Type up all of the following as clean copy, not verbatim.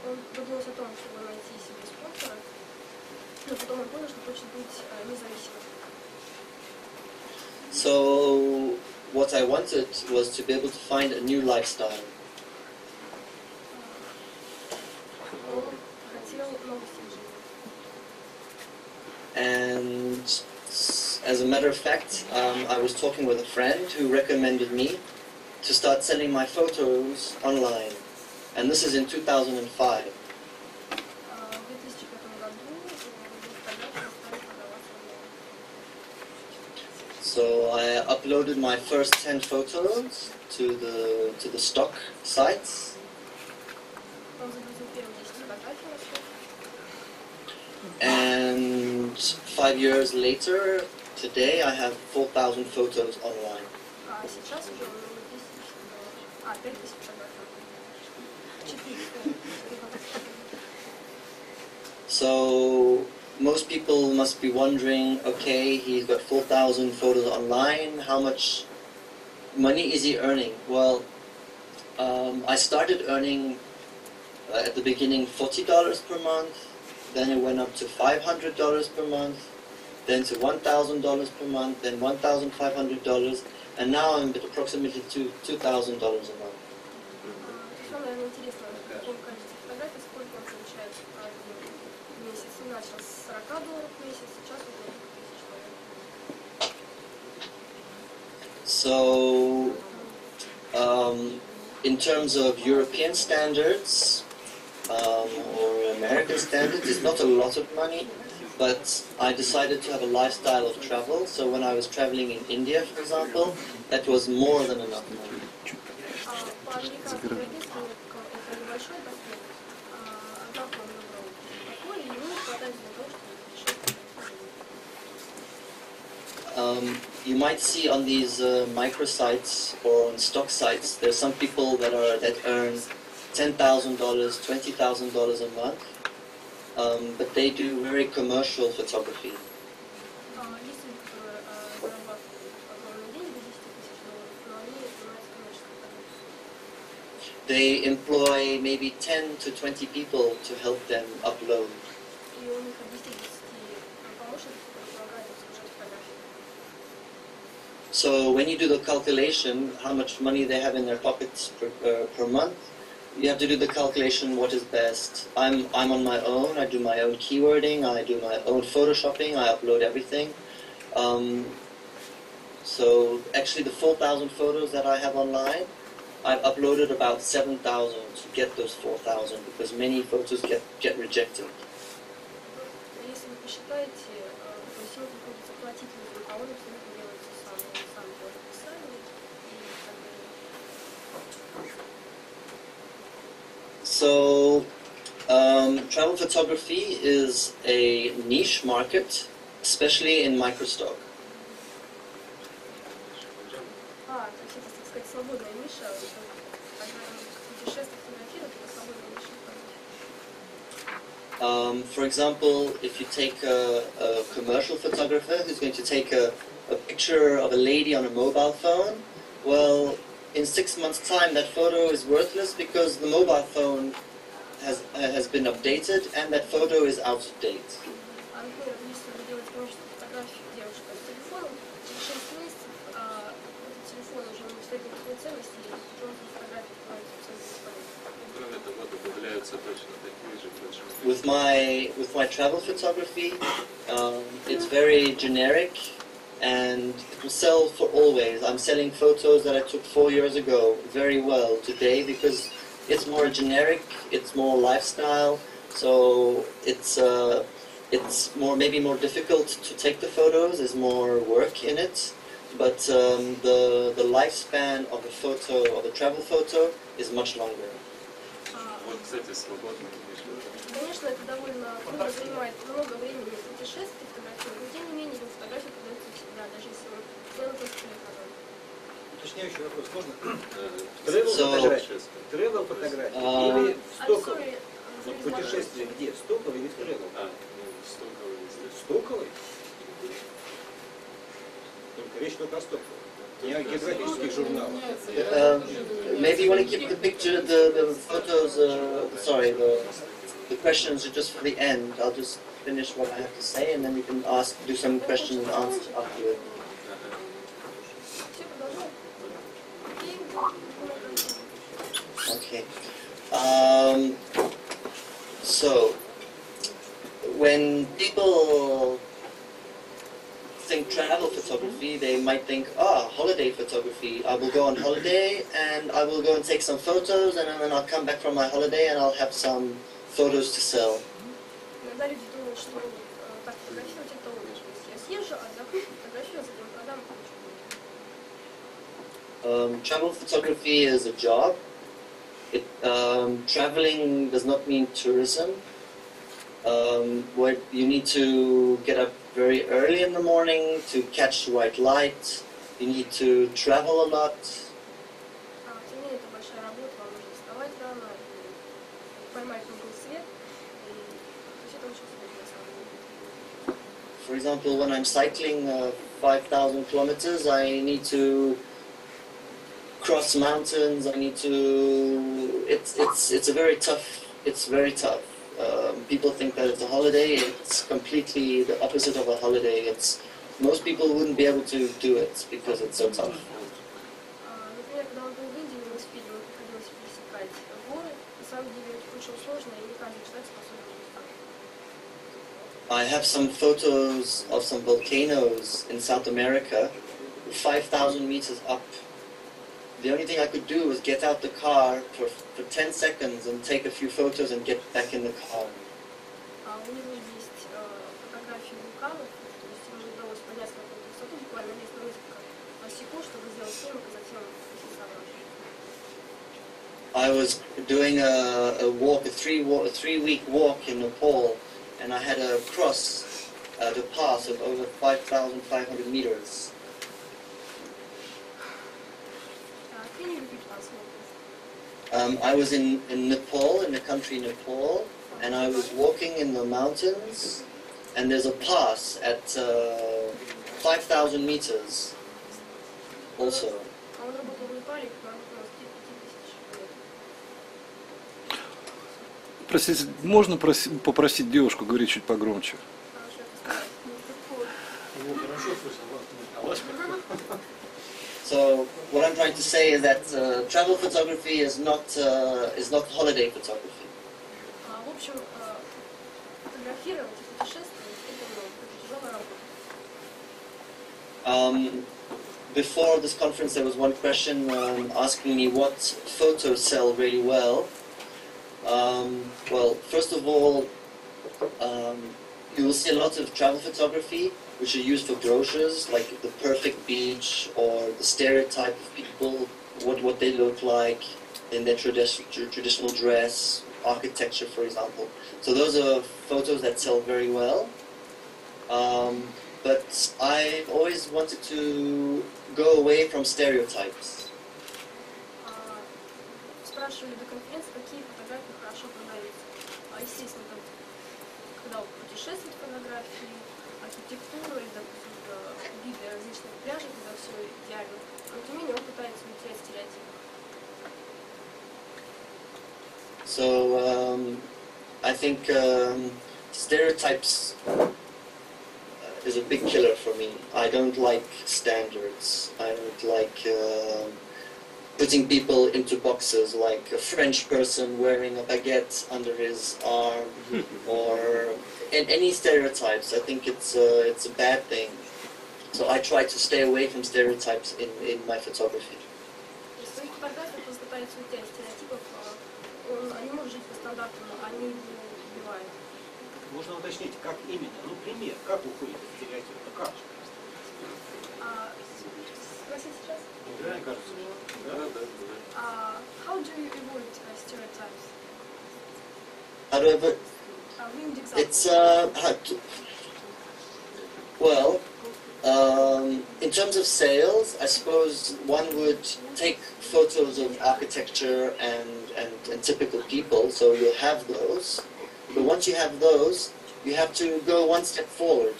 он подумался о том, чтобы найти себе спонсора, но потом он понял, что хочет быть независимым. So what I wanted was to be able to find a new lifestyle. Он хотел новый стиль жизни. And as a matter of fact, I was talking with a friend who recommended me to start selling my photos online. And this is in 2005. So I uploaded my first 10 photos to the stock sites. And 5 years later, today I have 4,000 photos online. So most people must be wondering, okay, he's got 4,000 photos online, how much money is he earning? Well, I started earning at the beginning $40 per month, then it went up to $500 per month, then to $1,000 per month, then $1,500, and now I'm at approximately $2,000 a month. So, in terms of European standards or American standards, it's not a lot of money, but I decided to have a lifestyle of travel. So when I was traveling in India, for example, that was more than enough money. You might see on these microsites or on stock sites, there's some people that earn $10,000, $20,000 a month, but they do very commercial photography. They employ maybe 10 to 20 people to help them upload. So when you do the calculation, how much money they have in their pockets per month, you have to do the calculation what is best. I'm on my own, I do my own keywording, I do my own photoshopping, I upload everything. So actually the 4,000 photos that I have online, I've uploaded about 7,000 to get those 4,000 because many photos get rejected. So, travel photography is a niche market, especially in microstock. For example, if you take a commercial photographer who's going to take a picture of a lady on a mobile phone, well, in 6 months' time that photo is worthless because the mobile phone has been updated and that photo is out of date. With my travel photography, it's very generic and it will sell for always. I'm selling photos that I took 4 years ago very well today because it's more generic, it's more lifestyle, so it's maybe more difficult to take the photos, there's more work in it, but the lifespan of a photo, of a travel photo, is much longer. Конечно, это довольно трудно, занимает много времени путешествий, фотографии, но тем не менее фотографии продаются всегда, даже если вы целый просто телефон. Уточняющий вопрос, можно? Тревел фотографии или стоковый? Путешествие где? Стоковый или тревел? Стоковый. Стоковый? Только Речь только о стоке. Не о географических журналах. Maybe you want to keep the picture, the photos, sorry, the questions are just for the end. I'll just finish what I have to say and then you can do some question and answer afterward. Okay. So, when people think travel photography, they might think, holiday photography. I will go on holiday and I will go and take some photos and then I'll come back from my holiday and I'll have some photos to sell. Travel photography is a job. Traveling does not mean tourism. You need to get up very early in the morning to catch white light. You need to travel a lot. For example, when I'm cycling 5,000 kilometers, I need to cross mountains. I need to. It's very tough. People think that it's a holiday. It's completely the opposite of a holiday. Most people wouldn't be able to do it because it's so tough. I have some photos of some volcanoes in South America, 5,000 meters up. The only thing I could do was get out the car for 10 seconds and take a few photos and get back in the car. I was doing a walk, a three-week walk in Nepal, and I had to cross the pass of over 5,500 meters. I was in Nepal, in the country Nepal, and I was walking in the mountains, and there's a pass at 5,000 meters also. Простите, можно попросить девушку говорить чуть погромче? So what I'm trying to say is that travel photography is not holiday photography. Before this conference, there was one question asking me what photos sell really well. Well, first of all, you will see a lot of travel photography which are used for brochures, like the perfect beach or the stereotype of people, what they look like in their traditional dress, architecture, for example. So those are photos that sell very well. But I always wanted to go away from stereotypes. Спрашивали до конференции, какие фотографии хорошо продаются. Естественно, когда путешествуют фотографии, архитектуру, или, допустим, виды различных пляжей, когда все идеально. Но тем не менее он пытается уйти от стереотипов. So I think stereotypes is a big killer for me. I don't like standards. I don't like putting people into boxes, like a French person wearing a baguette under his arm, or any stereotypes. I think it's a bad thing. So I try to stay away from stereotypes in my photography. Можно уточнить, как именно? Ну, пример, как уходит от стереотипа, как? Спросить сейчас? Мне кажется, How do you avoid stereotypes? How do I avoid? It's well, in terms of sales, I suppose one would take photos of architecture and typical people, so you'll have those. But once you have those, you have to go one step forward.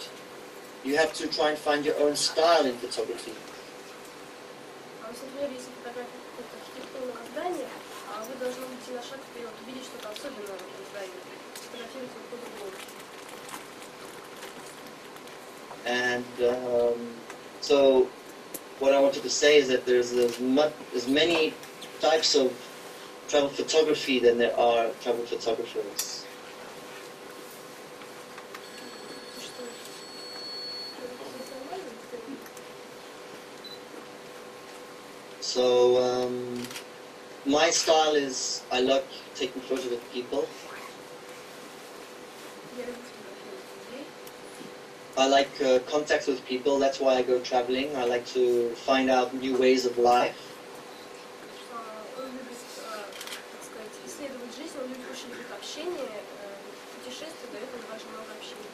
you have to try and find your own style in photography. А вот, например, если фотография какого-то архитектурного здания, вы должны идти на шаг вперед, увидеть что-то особенное в этом здании, сфотографировать его по-другому. And so what I wanted to say is that there's as many types of travel photography than there are travel photographers. So my style is I like taking photos of people. I like contacts with people, that's why I go traveling. I like to find out new ways of life. Он любит, так сказать, исследовать жизнь, он любит очень любит общение, путешествия дает ему даже много общения.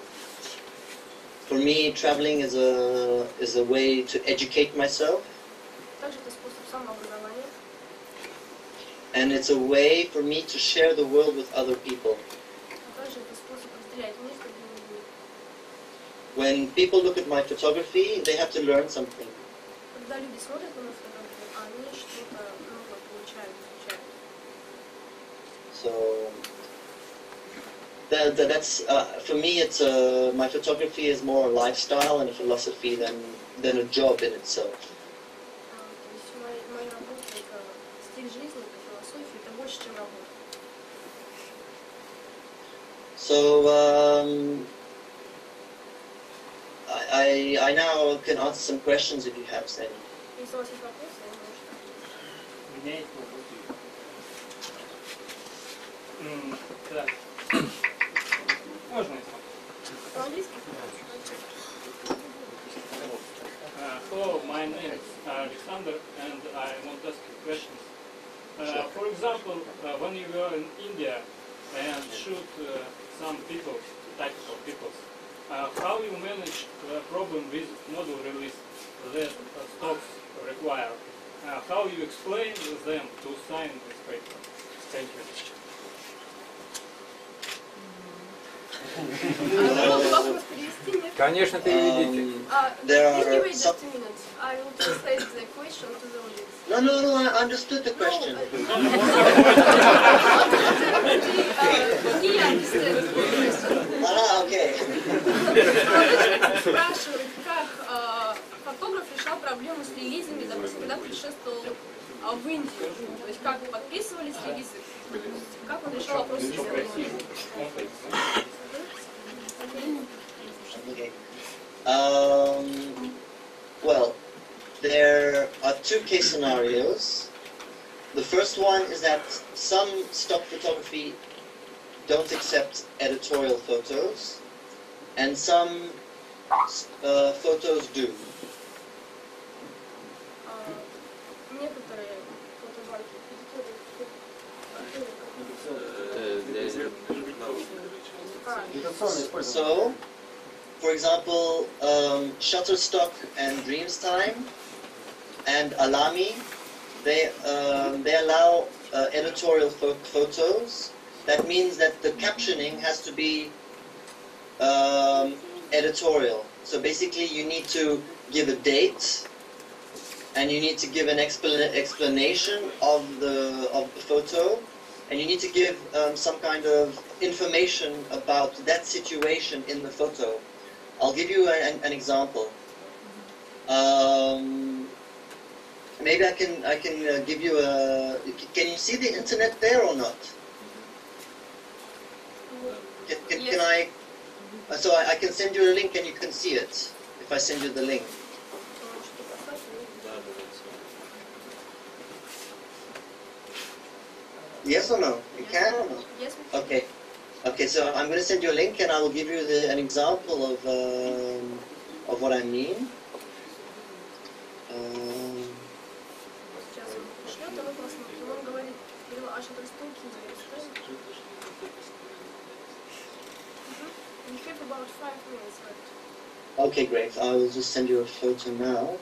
For me, traveling is a way to educate myself. Также это способ самообразования. And it's a way for me to share the world with other people. А также это способ разделять мир с другими людьми. When people look at my photography, they have to learn something. Когда люди смотрят на мою фотографию, они что-то новое получают, изучают. So that's for me. It's my photography is more a lifestyle and a philosophy than a job in itself. То есть моя работа это стиль жизни, это философия, это больше, чем работа. So I now can answer some questions if you have any. Если у вас есть вопросы, я могу. У меня есть вопрос. Так. Можно если? По-английски? Hello, my name is Alexander and I want to ask you questions. For example, when you were in India and shoot some people, types of people, how you manage the problem with model release that stocks require? How you explain them to sign this paper? Thank you. Вопрос перевести, нет? Конечно, переведите. Please give me just a minute. I will translate the question to the audience. No, I understood the question. Не я understand the question. Okay. Спрашивает, как фотограф решал проблему с релизами, допустим, когда путешествовал в Индию. То есть как подписывались релизы, как он решал вопрос с релизами. Okay. Well, there are two case scenarios. The first one is that some stock photography don't accept editorial photos, and some photos do. Некоторые фотобанки So, for example, Shutterstock and Dreamstime and Alami, they allow editorial photos. That means that the captioning has to be editorial. So basically, you need to give a date, and you need to give an explanation of the photo, and you need to give some kind of information about that situation in the photo. I'll give you an example. Maybe I can give you a. Can you see the internet there or not? Can I? So I can send you a link and you can see it if I send you the link. Yes or no? You can or no? Yes. Okay. Okay, so I'm going to send you a link and I will give you an example of what I mean. Сейчас он пришлет, оно посмотрим. Он говорит, аж от рисунки We have about 5 minutes left. Okay, great. I will just send you a photo now.